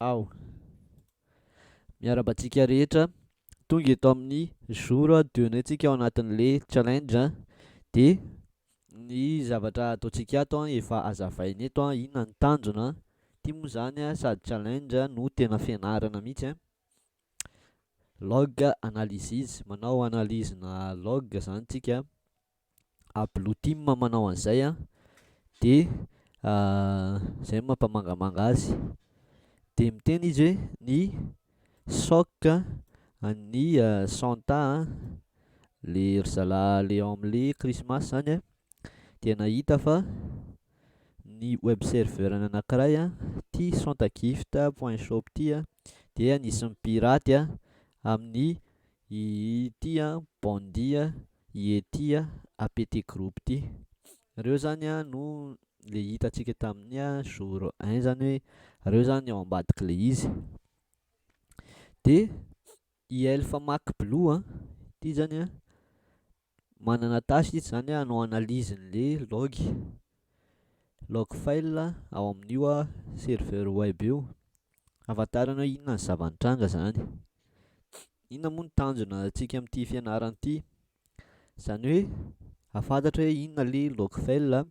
Ao, miarabantsika rehetra, tonga eto amin'ny jour donné-ntsika ao anatin'le challenge de ny zavatra ataontsika ato efa azavainy eto inona ny tanjona ty moa zany sady challenge no tena fianarana mihitsy log analysis, manao analyse na log zany tsika Blue team manao an'izay de zay mampamangamanga azy de miteny izy hoe ny soc ny santa le ry zala le ao am'le Christmas zany dia nahita fa ny web serveur anankiray ty santagift.shop ty dia nisy mipiraty amin'ny ity Bandit Yeti APT group ty. Reo zany no le hitantsika tamin'ny jour 1 zany hoe reo zany ao ambadiky le izy. De i Elf McBlue ty zany manana tâche izy zany hanao analyse le log file ao amin'io serveur web io, ahafantarana hoe inona ny zava-nitranga zany. Inona moa ny tanjona antsika amin'ity fianarana ity? Zany hoe ahafantatra hoe inona le log file,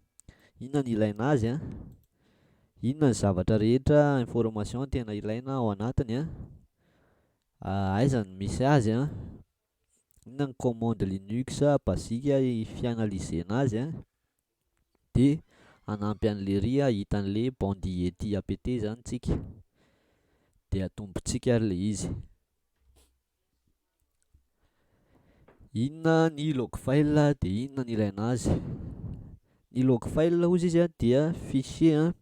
inona ny ilaina azy inona ny zavatra rehetra information tena ilaina ao anatiny aiza ny misy azy inona ny commande Linux basique fianalizena azy de hanampy an'le hitan'le Bandit Yeti APT zany tsika de atombotsika le izy. Inona ny log file de inona ny ilaina azy? Ny log file ozy izy dia fichier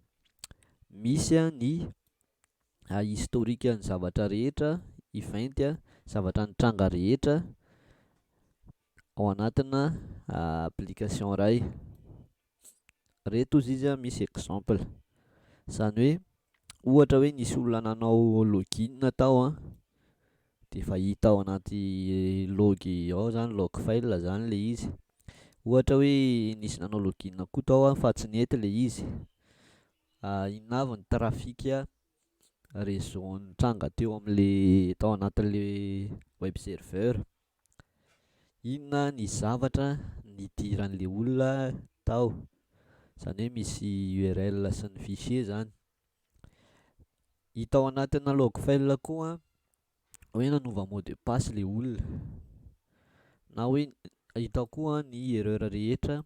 misy ny historique ny zavatra rehetra ivainty zavatra nitranga rehetra ao anatina application ray. Reto ozy izy misy exemple, zany hoe ohatra hoe nisy olona nanao login tao de efa hita ao anaty log ao zany log file zany le izy. Ohatra hoe nisy nanao login koa tao fa tsy nety le izy. Inona avy ny trafic réseau nitranga teo am'le tao anatin'le web serveur. Inona ny zavatra nidiran'le olona tao, zany hoe misy URL sy ny fichier zany. Hita ao anatina log file koa hoe nanova mot de passe le olona, na hoe hita koa ny erreur rehetra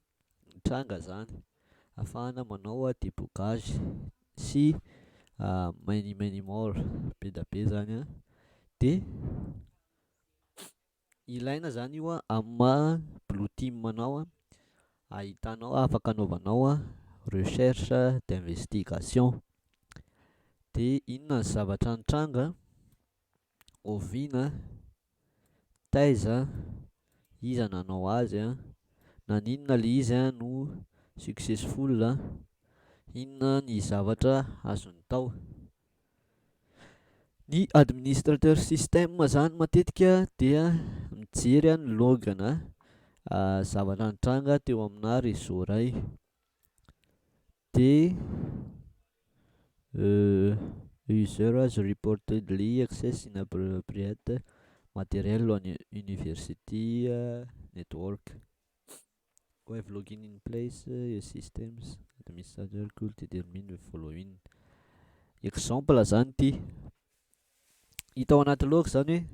nitranga zany, ahafahana manao débogage sy many more be da be zany de ilaina zany io amin'ny Blue team manao ahitanao afaka anaovanao recherche d'investigation. De inona ny zavatra nitranga? Ovina, taiza, iza nanao azy naninona le izy no successful inona ny zavatra azony tao. Ny administrateur système zany matetika dia mijery ny logana zavatra nitranga teo amina réseau ray. De user has reportedly access inappropriate material on university network. Who have login in place your systems administrator could determine the following. Exemple zany ty, hita ao anaty log zany hoe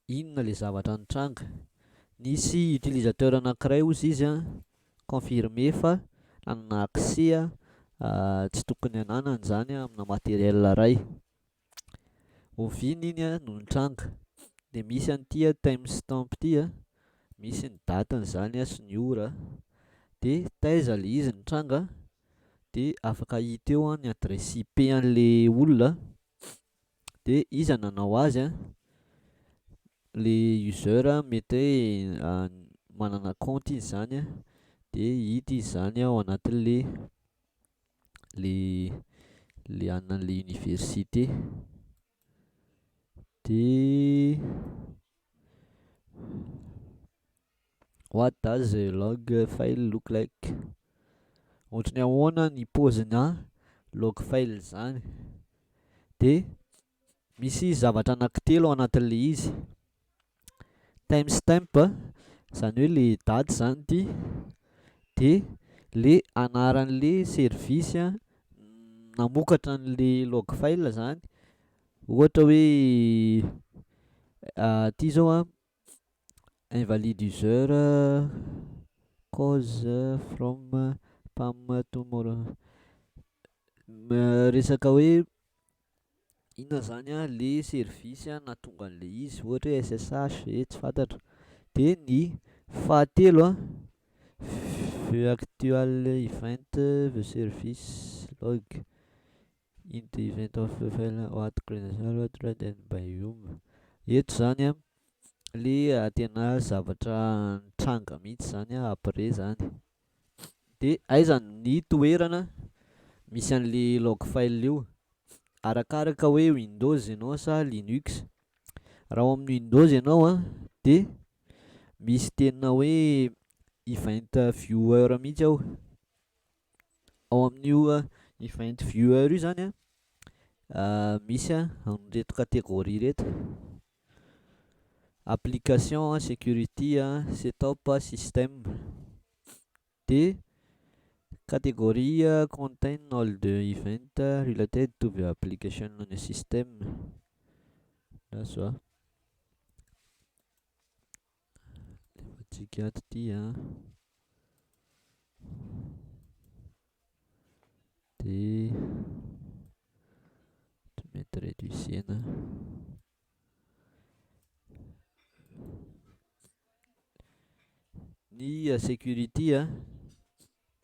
inona le zavatra nitranga. Nisy utilisateur anankiray ozy izy confirmé fa nanana accès tsy tokony ananany zany amina materiel ray. Ovina iny no nitranga de misy an'ity timestamp ty misy ny datiny zany sy ny ora de taiza le izy nitranga de afaka hita eo ny adresse IP an'le olona de iza nanao azy le user mety hoe manana compte izy zany de hita izy zany ao anatin'le le anan'le université. De what does a log file look like? Ohatrany ahoana ny paozina log file zany. De misy zavatra anankitelo ao anatin'le izy. Timestamp zany hoe le daty zany ty, de le anaran'le service namokatra an'le log file zany, ohatra hoe ty zao invalide user cause from pam tomorrow, resaka hoe inona zany le service nahatonga an'le izy, ohatra hoe SSH tsy fantatra. De ny fahatelo the actual event the service log in the event of the file what credential threatened by whom. Eto zany le tena zavatra nitranga mihitsy zany après zany. De aiza ny toerana misy an'le log file io, arakaraka hoe Windows ianao sa Linux. Raha ao amin'ny Windows ianao de misy tena hoe event viewer mihitsy ao. Ao amin'io event viewer io zany misy an'ireto catégorie reto: application, security, setup, system. De catégorie contain all the event related to the application on the system. That's tsika ato ty de mety réduisena. Ny security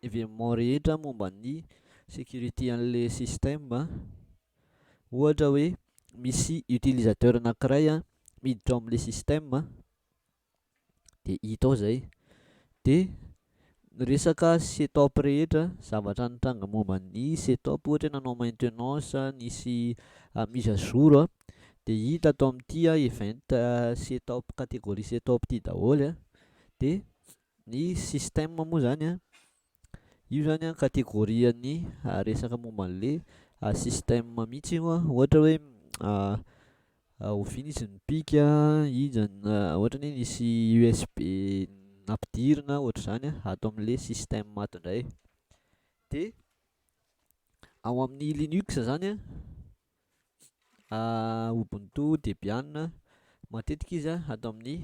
événement rehetra momba ny security an'le système, ohatra hoe misy utilisateur anankiray miditra ao amin'le système de hita ao zay. De resaka setup rehetra, zavatra nitranga momba ny setup, ohatra hoe nanao maintenance, nisy mise à jour de hita atao amin'ity event setup, catégorie setup ty daholo de ny système moa zany io zany catégorie ny resaka momba an'le système mihitsy io ohatra hoe ovy izy mipika izy ohatra hoe nisy USB nampidirina ohatra zany ato amin'le système ato indray. De ao amin'ny Linux zany Ubuntu, Debian, matetika izy atao amin'ny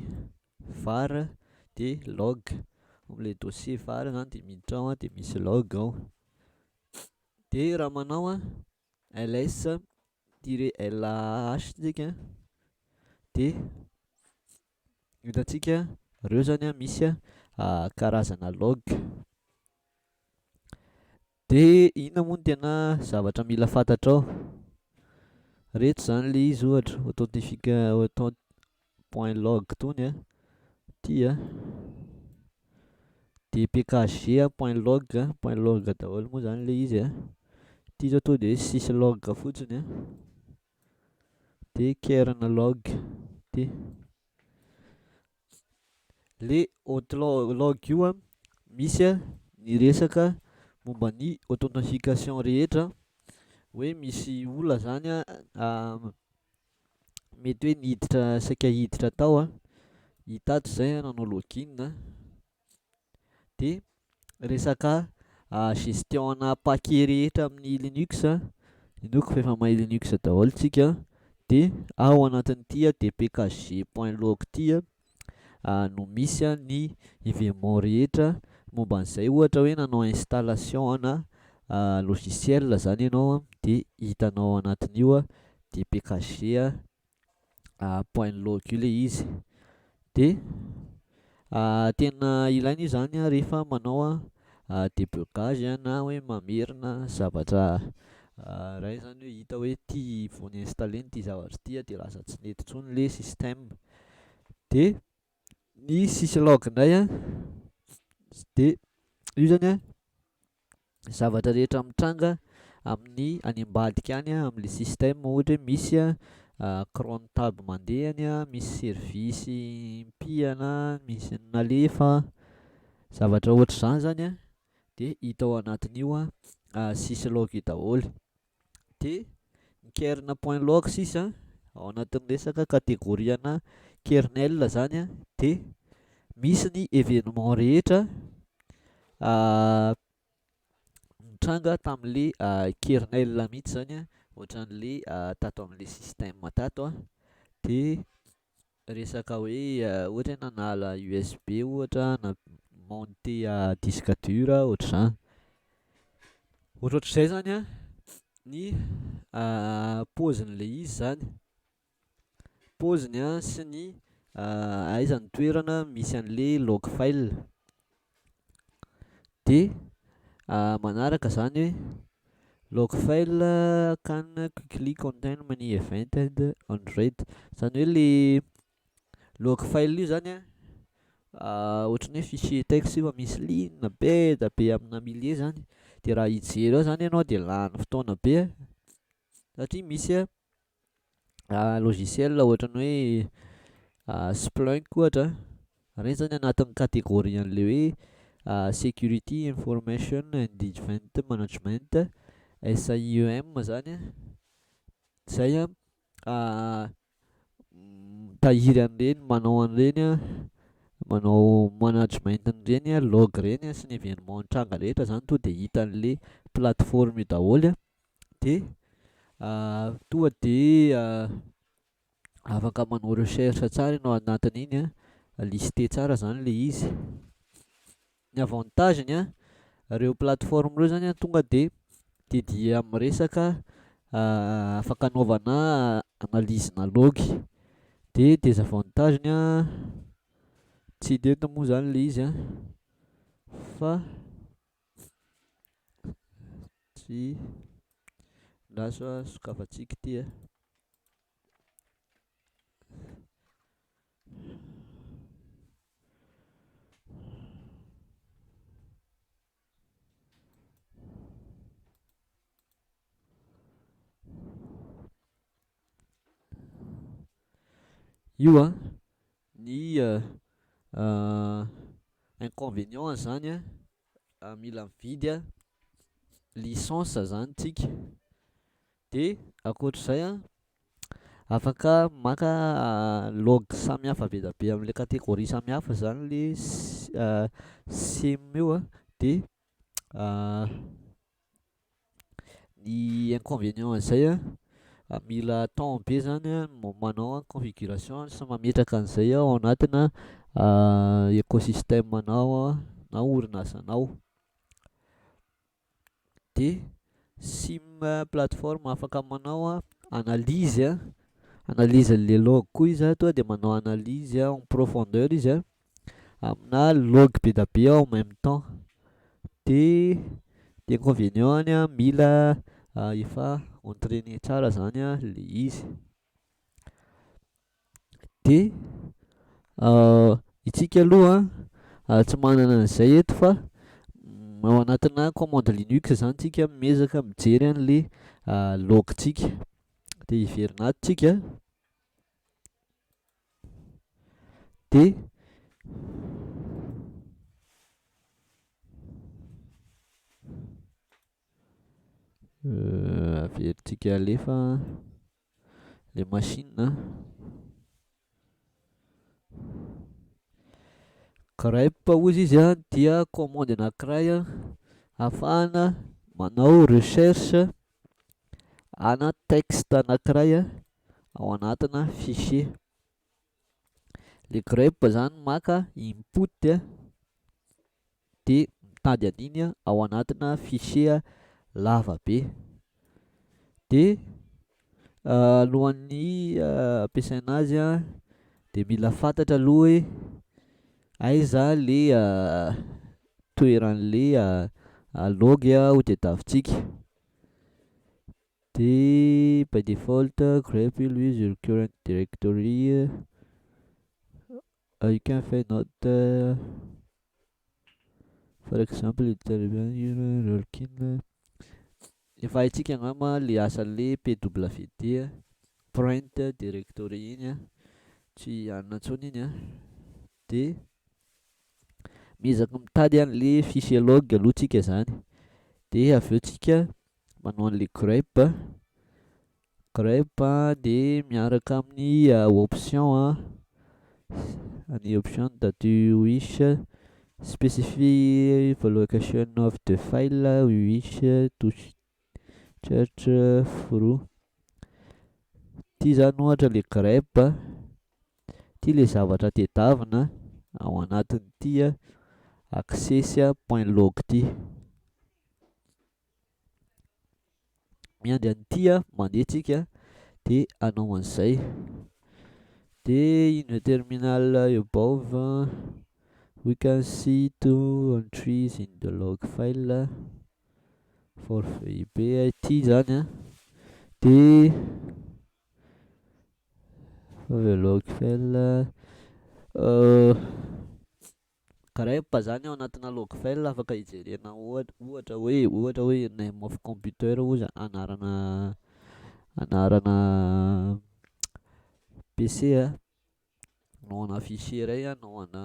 var de log. Am'le dossier var zany de miditra ao de misy log ao. De raha manao ls-lh tsika de hitantsika reo zany misy karazana log. De inona moa no tena zavatra mila fantatra ao? Reto zany le izy ohatra authent.log tony ty de pkg.log .log daholo moa zany le izy ty zao to de syslog fotsiny de kernel log. De le autlog io misy ny resaka momba ny authentification rehetra, hoe misy olona zany mety hoe niditra saika hiditra tao hitato zay nanao login. De resaka gestion ana paquet rehetra amin'ny Linux, inoako fa efa mahay Linux daholo tsika, de ao anatin'ity dpkg.log ty no misy ny événement rehetra momba an'izay. Ohatra hoe nanao installation ana logiciel zany ianao de hitanao anatin'io dpkg.log io le izy. De tena ilaina io zany rehefa manao debugage na hoe mamerina zavatra ray zany hoe hita hoe ty vao installé ty zavatra ty de lasa tsy nety intsony le système. De ny syslog indray de io zany zavatra rehetra mitranga amin'ny any ambadika any amin'le système, ohatra hoe misy cron tab mandehany misy service mipihana, misy nalefa, zavatra ohatra zany zany de hita ao anatin'io syslog io daholo. De ny kernel.log sisa Ao anatin'ny resaka kategoriana kernel zany a, de misy ny événement rehetra mitranga tamin'le kernel mihitsy zany a, ohatran'le tato amin'le système tato a, de resaka hoe ohatra hoe nanala USB ohatra na monter disque dur ohatr'izany. Ohatrohatr'izay zany a ny paozin'le izy zany, paoziny a sy ny aiza ny toerana misy an'le log file. De manaraka zany hoe log file can quickly contain many event and unread, zany hoe le log file io zany ohatran'ny hoe fichier texte io fa misy ligne be da be amina millier zany, de raha hijery ao zany ianao de lany fotoana be satria misy logiciel ohatran'ny hoe Splunk ohatra, regny zany anatin'ny kategorie an'le hoe security information and event management SIEM zany zay tahiry an'ireny manao an'ireny manao management an'ireny log reny sy ny événement tranga rehetra zany to de hitan'le plateforme io daholo de tonga de afaka manao recherche tsara ianao anatin'iny liste tsara zany le izy. Ny avantageny reo plateforme reo zany tonga de dédié amin'ny resaka afaka anaovana analyse na log, de désavantageny tsy de eto moa zany le izy fa tsy ndaso sokafantsika ty io ny inconvénient zany mila mividy licence zany tsika, de akoatr'izay afaka maka log samihafa be da be am'le kategorie samihafa zany le SIEM io de ny inconvénient zay mila temps be zany manao configuration sy mametraka an'izay ao anatina écosystème anao na orinasanao. De SIM plateforme afaka manao analyse analyse le log koa izy to de manao analyse en profondeur izy amina log be da be en même temps. De inconvénient mila efa entraîné tsara zany le izy. De itsika aloha tsy manana an'izay eto fa ao anatina commande Linux zany tsika miezaka mijery an'le log-tsika de iverinady tsika de averintsika alefa le machine grep ozy izy dia commande anankiray ahafahana manao recherche ana texte anankiray ao anatina fichier. Le grep zany maka input de mitady an'iny ao anatina fichier lava be, de alohan'ny ampiasaina azy de mila fantatra aloha hoe aiza le toeran'le log ho tadiavintsika. De by default grep will use your current directory, you can find out for example efa haitsika angamba le asan'le pwd print directory iny tsy anona intsony iny de miezaka mitady an'le fichier log aloha tsika zany, de aveo tsika manao an'le grep grep de miaraka amin'ny option any option that you wish specify the location of the file we wish to search through. Ty zany ohatra le grep ty le zavatra tedavina ao anatin'ity access.log ty. Miandry an'ity mandeha tsika de anao an'izay. De in the terminal above we can see two entries in the log file for ity zany de the log file grep zany ao anatina log file afaka hijerena ohatra hoe name of computer ozy anarana PC anaovana fichier ray anaovana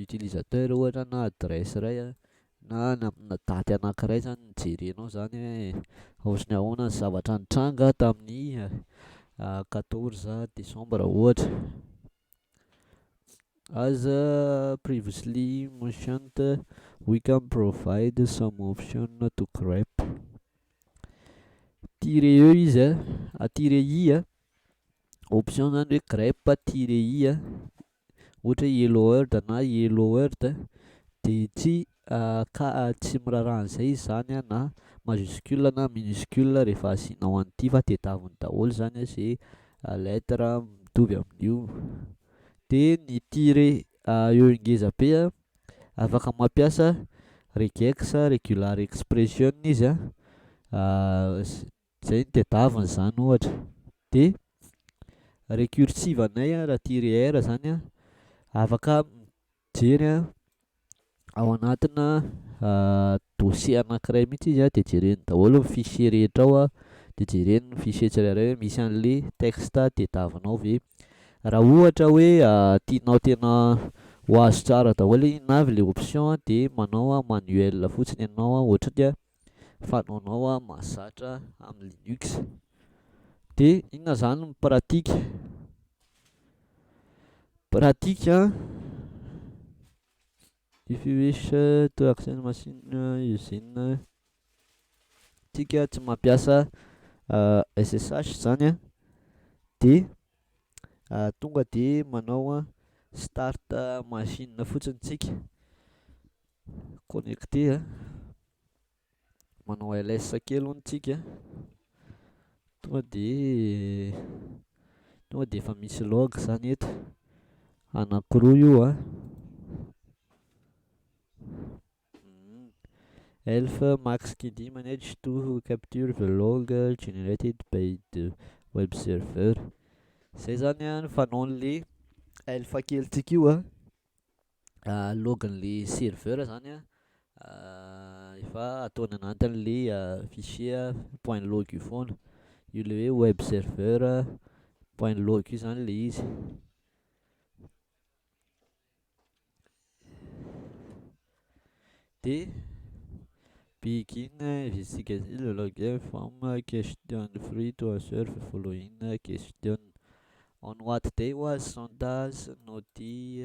utilisateur ohatra na adresse ray na daty anankiray zany nijerenao zany hoe ohatrany ahoana ny zavatra nitranga tamin'ny 14 décembre ohatra. As previously mentioned, we can provide some option to grep. Tire eo izy tire i option zany hoe grep tire i ohatra yellow word na yellow word de tsy miraraha an'izay izy zany na majuscule na minuscule rehefa asianao an'ity fa tedaviny daholo zany zay lettre mitovy amin'io. De ny tire eo ngeza be afaka mampiasa regex regular expression izy zay tedaviny zany ohatra. De recursive anay raha tire r zany afaka mijery ao anatina dossier anankiray mihitsy izy de jereny daholo ny fichier rehetra ao de jereny ny fichier tsirairay hoe misy an'le texte tediavinao ve. Raha ohatra hoe tianao tena ho azo tsara daholo na avy le option de manao manuel fotsiny ianao ohatry fanaonao mahazatra amin'ny Linux. De inona zany ny pratique if you wish to access machine using tsika tsy mampiasa SSH zany de tonga de manao start machine fotsiny tsika connecté manao ls kely hono tsika tonga de efa misy log zany eto anankiroa io Elf McBlue managed to capture the log generated by the web server. Zay zany fanaon'le elf kelytsika io logan'le serveur zany efa ataony anatin'le fichier .log io foana io le hoe web serveur .log io zany le izy. De begin investigation the login from question free to answer the following question. On what day was Sonda's naughty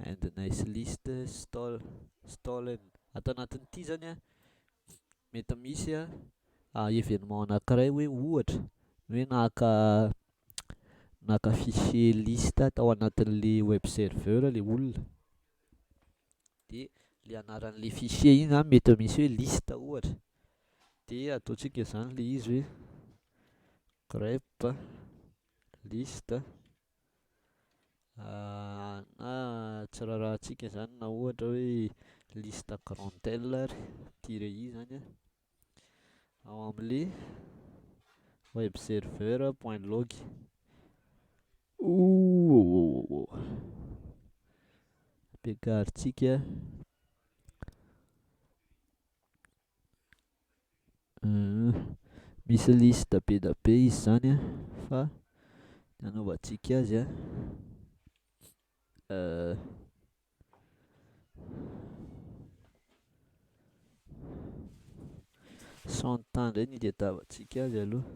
and nice list stolen? Atao anatin'ity zany mety misy événement anankiray hoe ohatra hoe naka fichier liste tao anatin'le web serveur le olona de le anaran'le fichier iny zany mety misy hoe liste ohatra de ataontsika zany le izy hoe grep liste na tsirarahantsika zany na ohatra hoe liste grandel tire i zany ao am'le web serveur .log. Ampiakaritsika misy liste be da be izy zany fa nanaovantsika azy Santa indray ny diatavantsika azy aloha.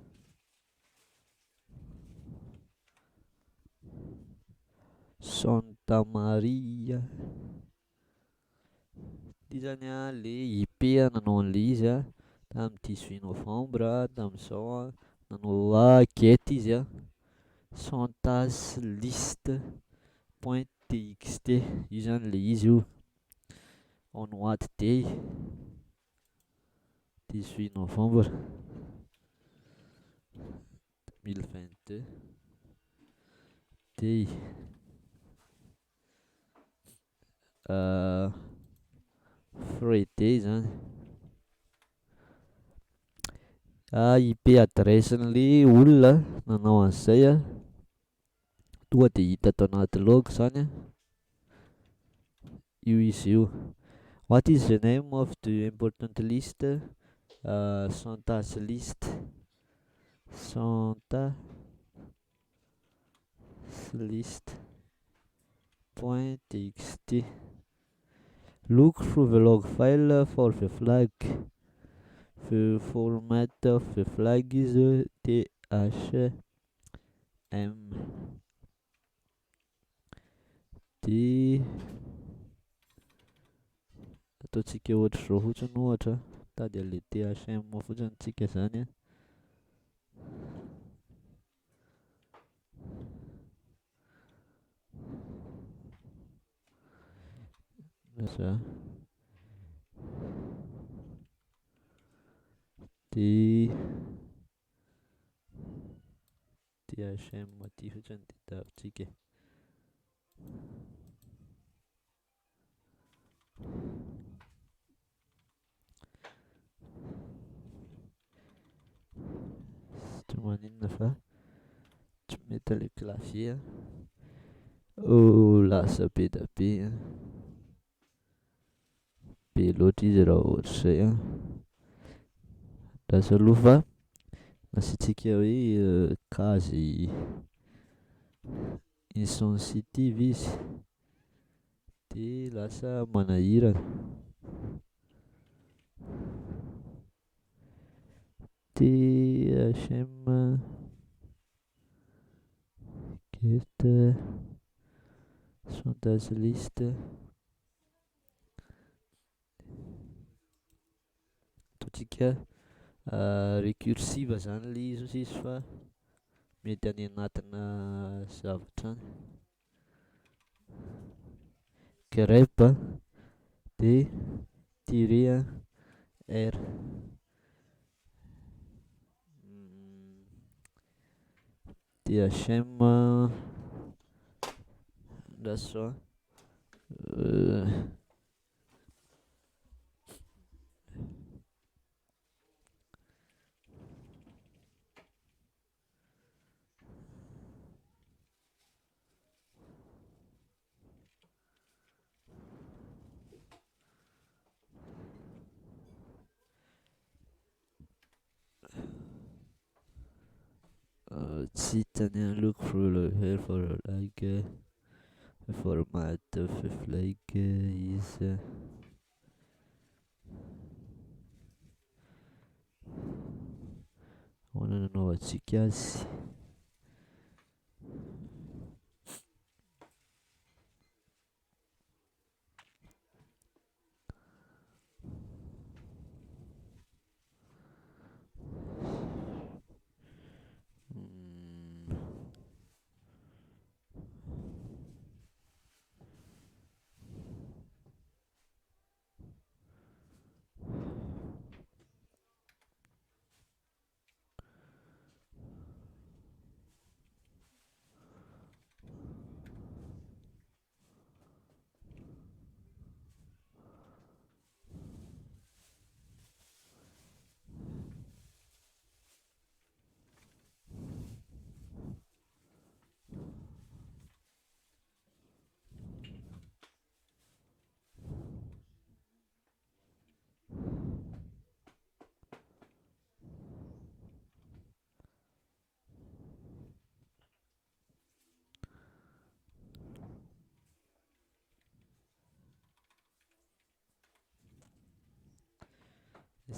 Santa Maria. Ity zany a le IP nanao an'le izy a tamin'ny 18 novembre tamin'izao a nanao enquête izy a santas list.txt io zany le izy io on what day 18 novembre 2022 day Friday zany. IP adressen'le olona nanao an'izay a tonga de hita ato anaty log zany a io izy io. What is the name of the important list? Santas list. Santas list.txt. Look through the log file for the flag. The format of the flag is THM. De ataontsika ohatra zao fotsiny ohatra tady an'le THM fotsiny tsika zany a. Za de THM aty fotsiny de tavintsika. Tsy maninona fa tsy mety le clavier lasa be da be be loatra izy raha ohatra zay lasa aloha fa nasiantsika hoe case insensitive izy de lasa manahirana. THM get santas list ataontsika récursive zany le izy fa mety any anatina zavatra any. Grep de tirer R THM ndraso tsy hitany look through here for like the format of the flag is ahoana nanaovantsika azy.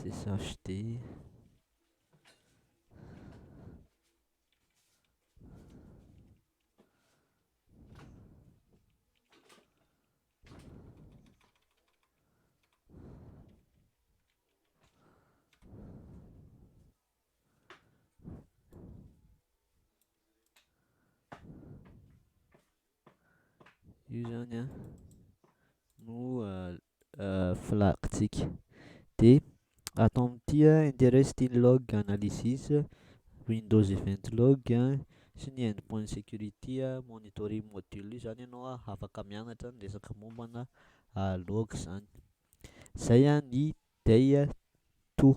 SSHD. Io zany a no filakitsika, de atao am'ty a interesting log analysis, Windows event log a, sy ny endpoint security monitoring module. Io zany anao afaka mianatra ny resaka mombana log zany. Zay ny day to.